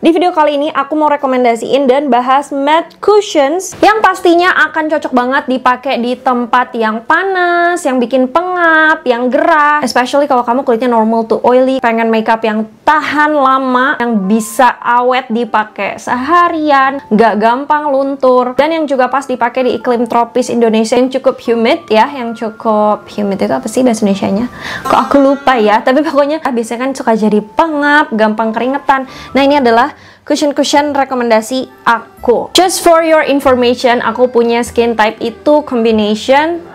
Di video kali ini aku mau rekomendasiin dan bahas matte cushions yang pastinya akan cocok banget dipakai di tempat yang panas, yang bikin pengap, yang gerah. Especially kalau kamu kulitnya normal to oily, pengen makeup yang tahan lama, yang bisa awet dipakai seharian, nggak gampang luntur, dan yang juga pas dipakai di iklim tropis Indonesia yang cukup humid ya, yang cukup humid itu apa sih bahasa Indonesianya? Kok aku lupa ya, tapi pokoknya biasanya kan suka jadi pengap, gampang keringetan. Nah ini adalah cushion rekomendasi aku. Just for your information, aku punya skin type itu combination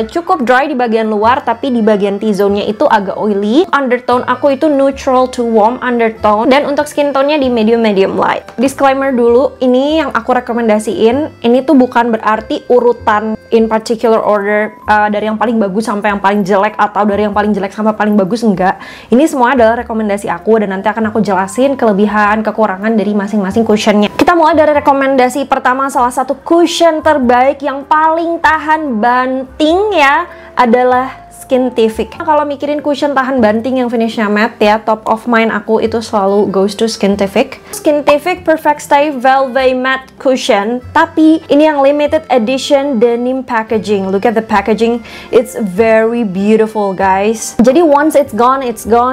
cukup dry di bagian luar, tapi di bagian T-zone-nya itu agak oily. Undertone aku itu neutral to warm undertone, dan untuk skin tone-nya di medium light. Disclaimer dulu, ini yang aku rekomendasiin, ini tuh bukan berarti urutan in particular order dari yang paling bagus sampai yang paling jelek, atau dari yang paling jelek sampai paling bagus, enggak. Ini semua adalah rekomendasi aku, dan nanti akan aku jelasin kelebihan, kekurangan dari masing-masing cushionnya. Kita mulai dari rekomendasi pertama, salah satu cushion terbaik yang paling tahan banting ya adalah Skintific. Kalau mikirin cushion tahan banting yang finishnya matte ya, top of mind aku itu selalu goes to Skintific. Skintific Perfect Stay Velvet Matte Cushion, tapi ini yang limited edition denim packaging. Look at the packaging, it's very beautiful guys. Jadi once it's gone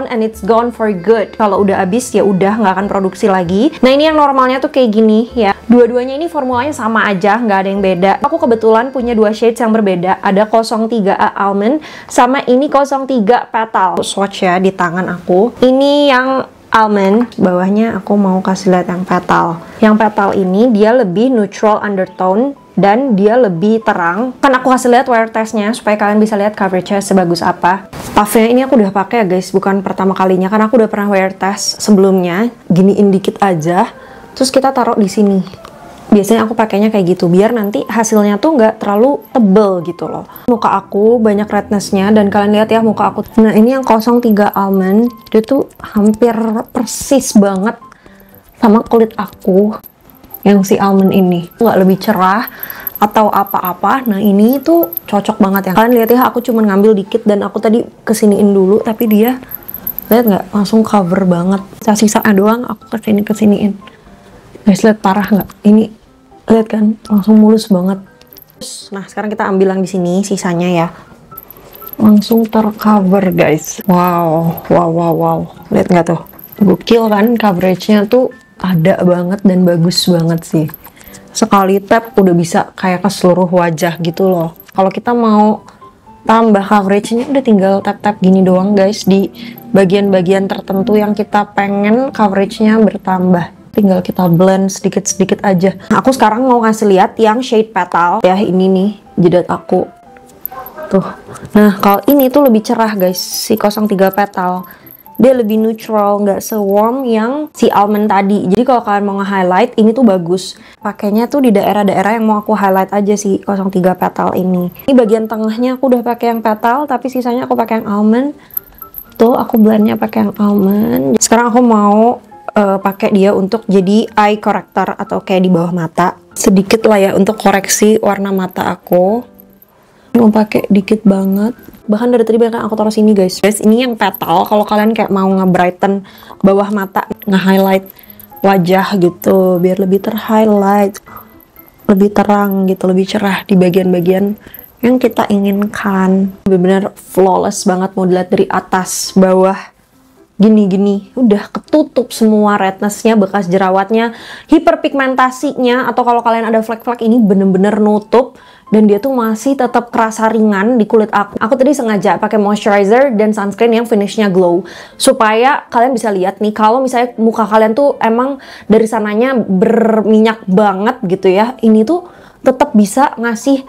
and it's gone for good. Kalau udah habis ya udah nggak akan produksi lagi. Nah ini yang normalnya tuh kayak gini ya. Dua-duanya ini formulanya sama aja, nggak ada yang beda. Aku kebetulan punya dua shades yang berbeda. Ada 03A Almond sama ini 03 Petal. Swatch ya di tangan aku. Ini yang almond, bawahnya aku mau kasih lihat yang petal. Yang petal ini dia lebih neutral undertone dan dia lebih terang. Kan aku kasih lihat wear testnya supaya kalian bisa lihat coveragenya sebagus apa. Puffnya ini aku udah pakai ya guys, bukan pertama kalinya, karena aku udah pernah wear test sebelumnya. Giniin dikit aja, terus kita taruh di sini. Biasanya aku pakainya kayak gitu, biar nanti hasilnya tuh nggak terlalu tebel gitu loh. Muka aku banyak rednessnya, dan kalian lihat ya muka aku. Nah ini yang 03 Almond, dia tuh hampir persis banget sama kulit aku yang si almond ini. Nggak lebih cerah atau apa-apa. Nah ini tuh cocok banget ya. Kalian lihat ya, aku cuma ngambil dikit dan aku tadi kesiniin dulu, tapi dia lihat nggak, langsung cover banget. Sisa-sisanya doang aku kesiniin. Guys lihat parah nggak? Ini lihat kan, langsung mulus banget. Nah sekarang kita ambil yang di sini sisanya ya, langsung tercover guys. Wow. Lihat nggak tuh, gokil kan, coveragenya tuh ada banget dan bagus banget sih. Sekali tap udah bisa kayak ke seluruh wajah gitu loh. Kalau kita mau tambah coveragenya udah tinggal tap-tap gini doang guys, di bagian-bagian tertentu yang kita pengen coveragenya bertambah. Tinggal kita blend sedikit-sedikit aja. Nah, aku sekarang mau ngasih lihat yang shade petal ya, ini nih jidat aku tuh. Nah kalau ini tuh lebih cerah guys, si 03 petal dia lebih neutral, nggak se-warm yang si almond tadi. Jadi kalau kalian mau nge-highlight ini tuh bagus. Pakainya tuh di daerah-daerah yang mau aku highlight aja si 03 petal ini. Ini bagian tengahnya aku udah pakai yang petal, tapi sisanya aku pakai yang almond. Tuh aku blendnya pakai yang almond. Sekarang aku mau pakai dia untuk jadi eye corrector atau kayak di bawah mata sedikit lah ya, untuk koreksi warna mata aku. Mau pakai dikit banget, bahkan dari tadi bahkan aku taruh sini guys. Ini yang petal, kalau kalian kayak mau nge-brighten bawah mata, nge-highlight wajah gitu biar lebih ter-highlight, lebih terang gitu, lebih cerah di bagian-bagian yang kita inginkan. Bener-bener flawless banget, mau dilihat dari atas bawah gini udah ketutup semua rednessnya, bekas jerawatnya, hiperpigmentasinya, atau kalau kalian ada flek-flek ini bener-bener nutup, dan dia tuh masih tetap kerasa ringan di kulit aku. Aku tadi sengaja pakai moisturizer dan sunscreen yang finishnya glow, supaya kalian bisa lihat nih kalau misalnya muka kalian tuh emang dari sananya berminyak banget gitu ya, ini tuh tetap bisa ngasih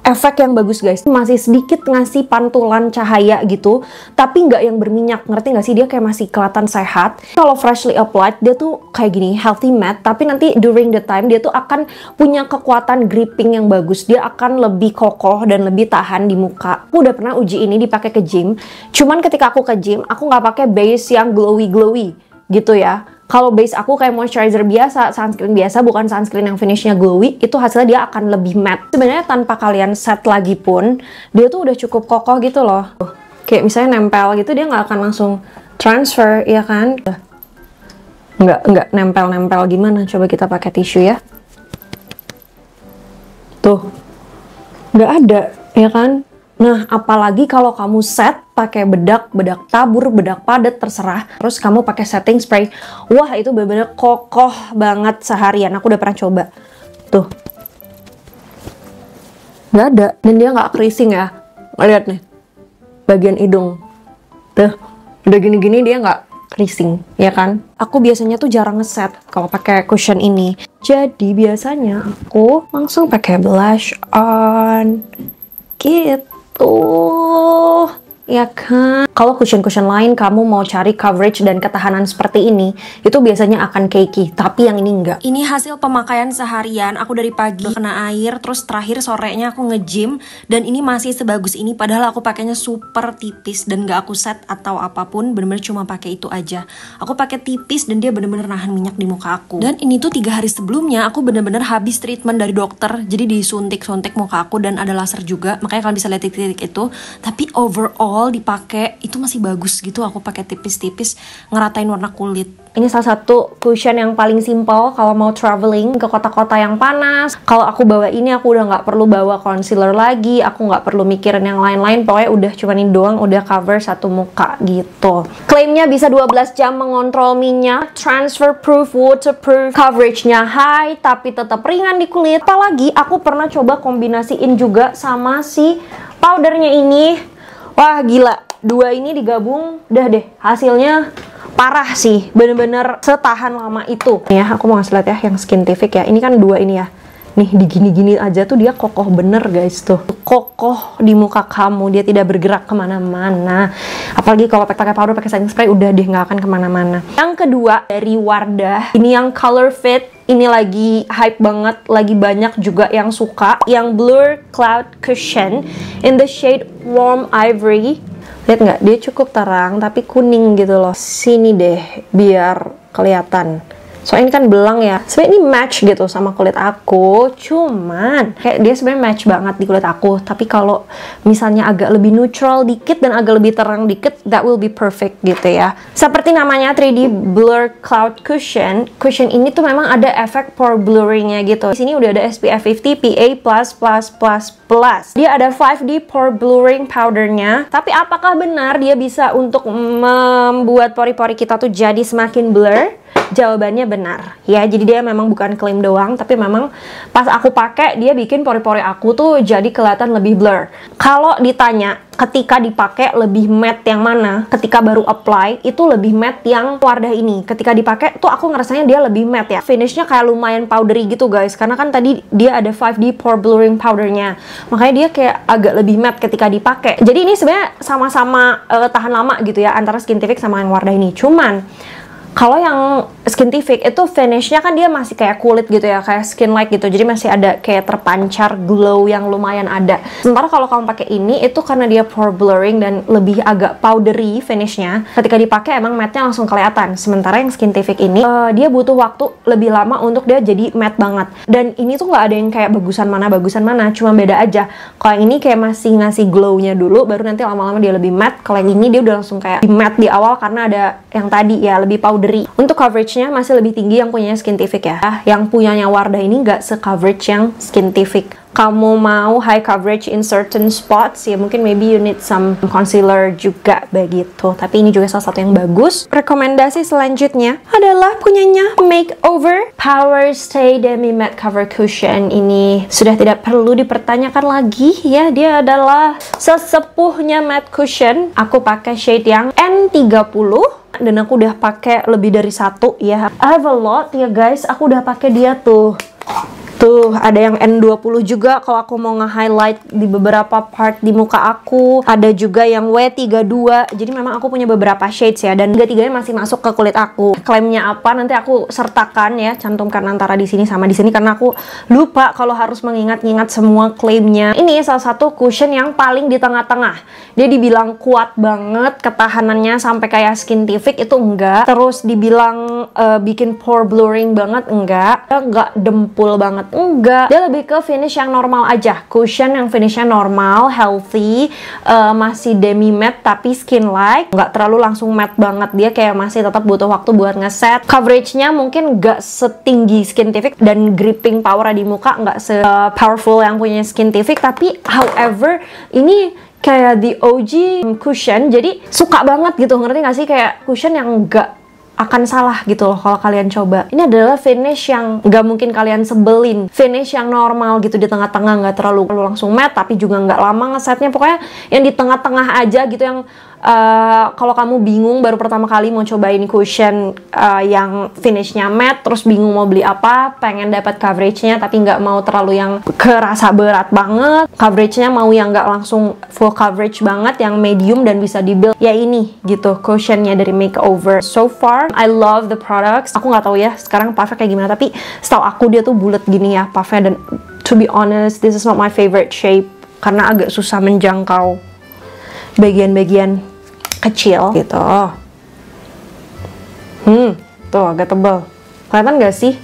efek yang bagus guys. Masih sedikit ngasih pantulan cahaya gitu, tapi nggak yang berminyak, ngerti nggak sih? Dia kayak masih kelihatan sehat. Kalau freshly applied dia tuh kayak gini, healthy matte, tapi nanti during the time dia tuh akan punya kekuatan gripping yang bagus. Dia akan lebih kokoh dan lebih tahan di muka. Aku udah pernah uji ini dipakai ke gym, cuman ketika aku ke gym aku nggak pakai base yang glowy gitu ya. Kalau base aku kayak moisturizer biasa, sunscreen biasa, bukan sunscreen yang finishnya glowy, itu hasilnya dia akan lebih matte. Sebenarnya tanpa kalian set lagi pun, dia tuh udah cukup kokoh gitu loh. Kayak misalnya nempel gitu, dia nggak akan langsung transfer, ya kan? nggak nempel-nempel gimana. Coba kita pakai tisu ya. Tuh, nggak ada, ya kan? Nah, apalagi kalau kamu set pakai bedak tabur, bedak padat, terserah. Terus kamu pakai setting spray. Wah, itu bener-bener kokoh banget seharian. Aku udah pernah coba. Tuh. Nggak ada. Dan dia nggak creasing ya. Lihat nih. Bagian hidung. Tuh. Udah gini-gini dia nggak creasing, ya kan? Aku biasanya tuh jarang ngeset kalau pakai cushion ini. Jadi biasanya aku langsung pakai blush on. Gitu. Ya kan? Kalau cushion-cushion lain kamu mau cari coverage dan ketahanan seperti ini, itu biasanya akan cakey, tapi yang ini enggak. Ini hasil pemakaian seharian, aku dari pagi kena air, terus terakhir sorenya aku nge-gym, dan ini masih sebagus ini, padahal aku pakainya super tipis, dan gak aku set atau apapun, bener-bener cuma pakai itu aja. Aku pakai tipis, dan dia bener-bener nahan minyak di muka aku. Dan ini tuh 3 hari sebelumnya, aku bener-bener habis treatment dari dokter, jadi disuntik-suntik muka aku, dan ada laser juga, makanya kalian bisa lihat titik-titik itu, tapi overall dipakai itu masih bagus gitu. Aku pakai tipis-tipis ngeratain warna kulit. Ini salah satu cushion yang paling simple kalau mau traveling ke kota-kota yang panas. Kalau aku bawa ini aku udah nggak perlu bawa concealer lagi, aku nggak perlu mikirin yang lain-lain, pokoknya udah cuma ini doang udah cover satu muka gitu. Klaimnya bisa 12 jam mengontrol minyak, transfer proof, waterproof, coveragenya high tapi tetap ringan di kulit. Apalagi aku pernah coba kombinasiin juga sama si powdernya ini. Wah gila, 2 ini digabung, udah deh hasilnya parah sih, bener-bener setahan lama itu. Ya, aku mau ngasih lihat ya yang Skintific ya. Ini kan 2 ini ya. Nih digini-gini aja tuh dia kokoh bener guys tuh. Kokoh di muka kamu, dia tidak bergerak kemana-mana. Apalagi kalau pakai powder, pakai setting spray, udah deh nggak akan kemana-mana. Yang kedua dari Wardah, ini yang Color Fit. Ini lagi hype banget, lagi banyak juga yang suka. Yang Blur Cloud Cushion in the shade Warm Ivory. Lihat nggak? Dia cukup terang tapi kuning gitu loh. Sini deh biar kelihatan. Soalnya ini kan belang ya. Sebenarnya ini match gitu sama kulit aku. Cuman kayak dia sebenarnya match banget di kulit aku. Tapi kalau misalnya agak lebih neutral dikit dan agak lebih terang dikit, that will be perfect gitu ya. Seperti namanya 3D Blur Cloud Cushion. Cushion ini tuh memang ada efek pore blurringnya gitu. Di sini udah ada SPF 50 PA++++. Dia ada 5D pore blurring powdernya. Tapi apakah benar dia bisa untuk membuat pori-pori kita tuh jadi semakin blur? Jawabannya benar ya, jadi dia memang bukan klaim doang, tapi memang pas aku pakai dia bikin pori-pori aku tuh jadi kelihatan lebih blur. Kalau ditanya ketika dipakai lebih matte yang mana, ketika baru apply itu lebih matte yang Wardah ini. Ketika dipakai tuh aku ngerasanya dia lebih matte ya, finishnya kayak lumayan powdery gitu guys, karena kan tadi dia ada 5D pore blurring powdernya, makanya dia kayak agak lebih matte ketika dipakai. Jadi ini sebenarnya sama-sama tahan lama gitu ya antara Skintific sama yang Wardah ini. Cuman kalau yang Skintific itu finishnya kan dia masih kayak kulit gitu ya, kayak skin like gitu, jadi masih ada kayak terpancar glow yang lumayan ada. Sementara kalau kamu pakai ini itu karena dia pore blurring dan lebih agak powdery finishnya, ketika dipakai emang matte-nya langsung kelihatan. Sementara yang Skintific ini dia butuh waktu lebih lama untuk dia jadi matte banget. Dan ini tuh nggak ada yang kayak bagusan mana, cuma beda aja. Kalau yang ini kayak masih ngasih glow-nya dulu, baru nanti lama-lama dia lebih matte. Kalau yang ini dia udah langsung kayak matte di awal karena ada yang tadi ya lebih powdery. Untuk coveragenya masih lebih tinggi yang punyanya Skintific ya. Yang punyanya Wardah ini nggak se-coverage yang Skintific. Kamu mau high coverage in certain spots ya, mungkin maybe you need some concealer juga begitu. Tapi ini juga salah satu yang bagus. Rekomendasi selanjutnya adalah punyanya Makeover Power Stay Demi Matte Cover Cushion. Ini sudah tidak perlu dipertanyakan lagi ya, dia adalah sesepuhnya matte cushion. Aku pakai shade yang N30 dan aku udah pakai lebih dari 1 ya. I have a lot ya guys, aku udah pakai dia tuh. Tuh, ada yang N20 juga kalau aku mau nge-highlight di beberapa part di muka aku. Ada juga yang W32. Jadi memang aku punya beberapa shades ya, dan tiga-tiganya masih masuk ke kulit aku. Klaimnya apa nanti aku sertakan ya, cantumkan antara di sini sama di sini karena aku lupa kalau harus mengingat-ingat semua klaimnya. Ini salah satu cushion yang paling di tengah-tengah. Dia dibilang kuat banget, ketahanannya sampai kayak Skintific itu enggak. Terus dibilang bikin pore blurring banget, enggak dempul banget. Enggak, dia lebih ke finish yang normal aja. Cushion yang finishnya normal, healthy, masih demi matte tapi skin like, nggak terlalu langsung matte banget. Dia kayak masih tetap butuh waktu buat ngeset. Coveragenya mungkin nggak setinggi Skintific dan gripping power di muka nggak se powerful yang punya Skintific, tapi however ini kayak the OG cushion, jadi suka banget gitu, ngerti nggak sih? Kayak cushion yang nggak akan salah gitu loh kalau kalian coba. Ini adalah finish yang nggak mungkin kalian sebelin, finish yang normal gitu di tengah-tengah, nggak terlalu langsung matte tapi juga nggak lama ngesetnya, pokoknya yang di tengah-tengah aja gitu, yang kalau kamu bingung baru pertama kali mau cobain cushion yang finishnya matte, terus bingung mau beli apa, pengen dapat coveragenya tapi nggak mau terlalu yang kerasa berat banget, coveragenya mau yang nggak langsung full coverage banget, yang medium dan bisa dibuild, ya ini gitu cushionnya dari Makeover. So far I love the products. Aku nggak tahu ya sekarang puffnya kayak gimana, tapi setahu aku dia tuh bulat gini ya puffnya, dan to be honest this is not my favorite shape karena agak susah menjangkau bagian-bagian kecil gitu. Tuh agak tebal. Kelihatan gak sih?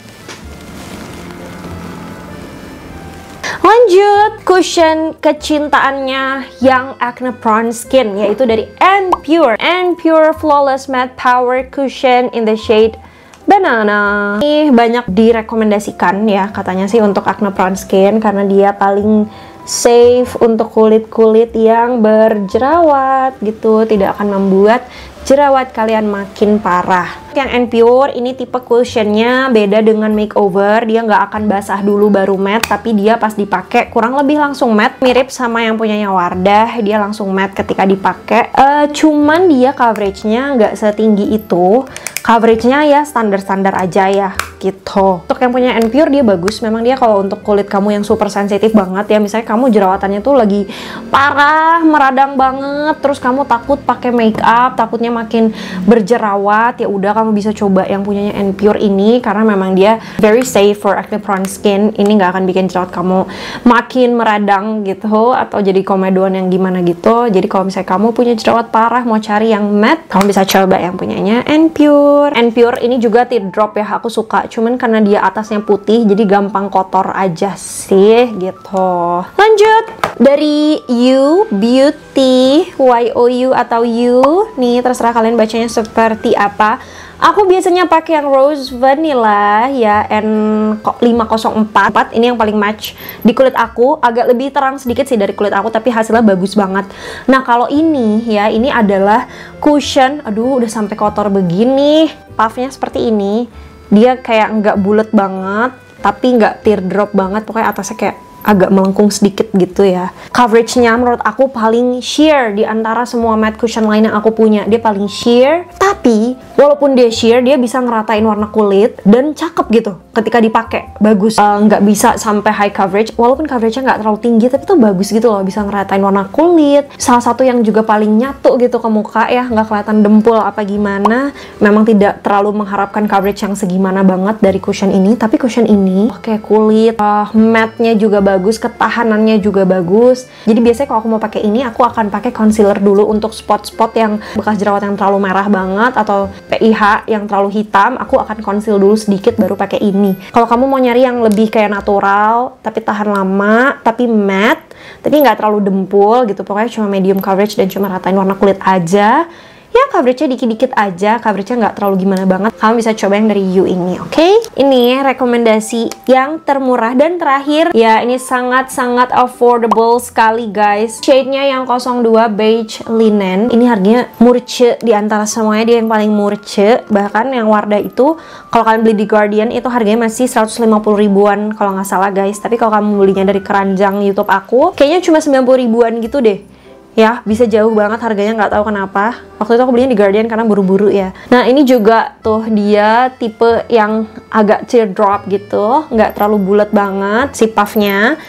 Lanjut, cushion kecintaannya yang Acne Prone Skin, yaitu dari N-Pure. N-Pure Flawless Matte Power Cushion in the shade Banana. Ini banyak direkomendasikan ya katanya sih untuk Acne Prone Skin karena dia paling safe untuk kulit-kulit yang berjerawat gitu, tidak akan membuat jerawat kalian makin parah. Yang N-Pure ini tipe cushionnya beda dengan Makeover, dia nggak akan basah dulu baru matte, tapi dia pas dipakai kurang lebih langsung matte, mirip sama yang punyanya Wardah, dia langsung matte ketika dipakai. Cuman dia coveragenya nggak setinggi itu, coveragenya ya standar-standar aja ya gitu. Untuk yang punya N-Pure dia bagus, memang dia kalau untuk kulit kamu yang super sensitif banget ya, misalnya kamu jerawatannya tuh lagi parah, meradang banget, terus kamu takut pakai make up, takutnya makin berjerawat, ya udah kamu bisa coba yang punyanya N-Pure ini karena memang dia very safe for acne prone skin. Ini nggak akan bikin jerawat kamu makin meradang gitu atau jadi komedoan yang gimana gitu. Jadi kalau misalnya kamu punya jerawat parah mau cari yang matte, kamu bisa coba yang punyanya N-Pure. N-Pure ini juga teardrop ya, aku suka, cuman karena dia atasnya putih jadi gampang kotor aja sih gitu. Lanjut, dari You Beauty, YOU atau You, nih terserah kalian bacanya seperti apa. Aku biasanya pakai yang Rose Vanilla ya, N504. Ini yang paling match di kulit aku, agak lebih terang sedikit sih dari kulit aku, tapi hasilnya bagus banget. Nah kalau ini ya, ini adalah cushion, aduh udah sampai kotor begini. Puffnya seperti ini, dia kayak nggak bulat banget, tapi nggak teardrop banget, pokoknya atasnya kayak agak melengkung sedikit gitu ya. Coveragenya menurut aku paling sheer di antara semua matte cushion lain yang aku punya. Dia paling sheer, tapi walaupun dia sheer, dia bisa ngeratain warna kulit dan cakep gitu ketika dipakai, bagus. Nggak bisa sampai high coverage, walaupun coveragenya nggak terlalu tinggi, tapi tuh bagus gitu loh, bisa ngeratain warna kulit. Salah satu yang juga paling nyatu gitu ke muka ya, nggak kelihatan dempul apa gimana. Memang tidak terlalu mengharapkan coverage yang segimana banget dari cushion ini, tapi cushion ini pakai kulit matte-nya juga bagus, ketahanannya juga bagus. Jadi biasanya kalau aku mau pakai ini, aku akan pakai concealer dulu untuk spot-spot yang bekas jerawat yang terlalu merah banget atau PIH yang terlalu hitam, aku akan conceal dulu sedikit baru pakai ini. Kalau kamu mau nyari yang lebih kayak natural tapi tahan lama, tapi matte, tapi nggak terlalu dempul gitu, pokoknya cuma medium coverage dan cuma ratain warna kulit aja. Ya coveragenya dikit-dikit aja, coveragenya nggak terlalu gimana banget. Kamu bisa coba yang dari You ini, oke? Ini rekomendasi yang termurah dan terakhir. Ya, ini sangat-sangat affordable sekali guys. Shade-nya yang 02 Beige Linen. Ini harganya murce di antara semuanya, dia yang paling murce. Bahkan yang Wardah itu, kalau kalian beli di Guardian itu harganya masih 150 ribuan kalau nggak salah guys. Tapi kalau kamu belinya dari keranjang YouTube aku, kayaknya cuma 90 ribuan gitu deh. Ya, bisa jauh banget harganya, nggak tahu kenapa. Waktu itu aku belinya di Guardian karena buru-buru ya. Nah, ini juga tuh dia tipe yang agak teardrop gitu, nggak terlalu bulat banget si puffnya.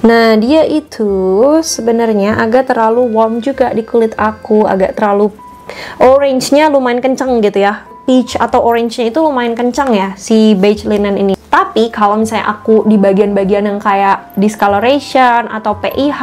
Nah, dia itu sebenarnya agak terlalu warm juga di kulit aku, agak terlalu orange-nya lumayan kenceng gitu ya. Peach atau orange-nya itu lumayan kencang ya si Beige Linen ini. Tapi kalau misalnya aku di bagian-bagian yang kayak discoloration atau PIH,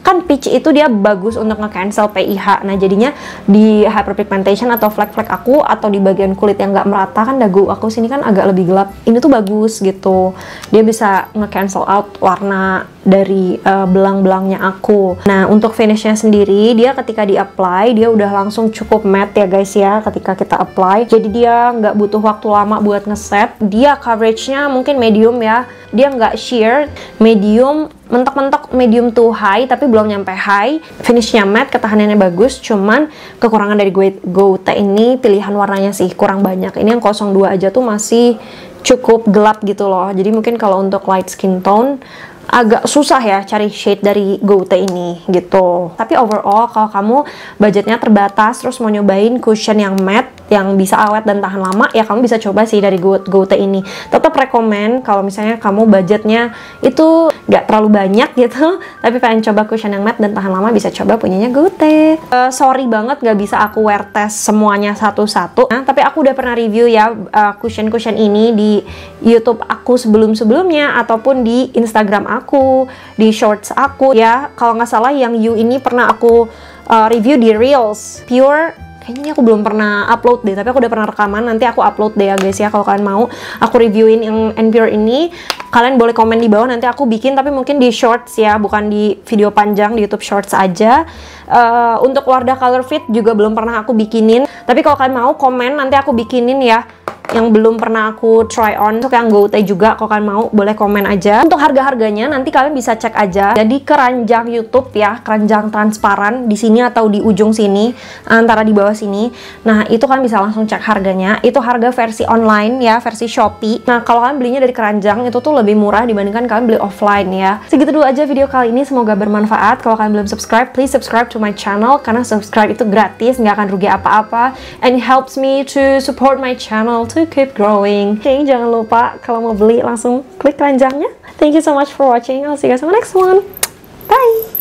kan peach itu dia bagus untuk nge-cancel PIH. Nah jadinya di hyperpigmentation atau flek-flek aku atau di bagian kulit yang nggak merata, kan dagu aku sini kan agak lebih gelap, ini tuh bagus gitu, dia bisa nge-cancel out warna dari belang-belangnya aku. Nah untuk finishnya sendiri, dia ketika di-apply dia udah langsung cukup matte ya guys ya ketika kita apply, jadi dia nggak butuh waktu lama buat ngeset. Dia coveragenya mungkin medium ya, dia nggak sheer, medium, mentok-mentok medium to high tapi belum nyampe high. Finishnya matte, ketahanannya bagus, cuman kekurangan dari Goutte ini pilihan warnanya sih kurang banyak. Ini yang 02 aja tuh masih cukup gelap gitu loh, jadi mungkin kalau untuk light skin tone agak susah ya cari shade dari Goutte ini gitu. Tapi overall kalau kamu budgetnya terbatas terus mau nyobain cushion yang matte yang bisa awet dan tahan lama, ya kamu bisa coba sih dari Goutte ini. Tetap rekomen kalau misalnya kamu budgetnya itu nggak terlalu banyak gitu tapi pengen coba cushion yang matte dan tahan lama, bisa coba punyanya Goutte. Sorry banget nggak bisa aku wear test semuanya satu-satu, nah, tapi aku udah pernah review ya cushion-cushion ini di YouTube aku sebelum-sebelumnya ataupun di Instagram aku, di shorts aku ya. Kalau nggak salah yang You ini pernah aku review di Reels. Pure kayaknya aku belum pernah upload deh, tapi aku udah pernah rekaman, nanti aku upload deh ya guys ya. Kalau kalian mau aku reviewin yang Pure ini, kalian boleh komen di bawah, nanti aku bikin, tapi mungkin di shorts ya, bukan di video panjang, di YouTube shorts aja. Untuk Wardah Color Fit juga belum pernah aku bikinin, tapi kalau kalian mau komen, nanti aku bikinin ya yang belum pernah aku try on. Untuk yang Goutte juga kalau kalian mau boleh komen aja. Untuk harga-harganya nanti kalian bisa cek aja jadi keranjang YouTube ya, keranjang transparan di sini atau di ujung sini antara di bawah sini. Nah itu kalian bisa langsung cek harganya, itu harga versi online ya, versi Shopee. Nah kalau kalian belinya dari keranjang itu tuh lebih murah dibandingkan kalian beli offline ya. Segitu dulu aja video kali ini, semoga bermanfaat. Kalau kalian belum subscribe, please subscribe to my channel karena subscribe itu gratis, nggak akan rugi apa-apa, and it helps me to support my channel to keep growing. Oke, jangan lupa kalau mau beli langsung klik keranjangnya. Thank you so much for watching. I'll see you guys on the next one. Bye!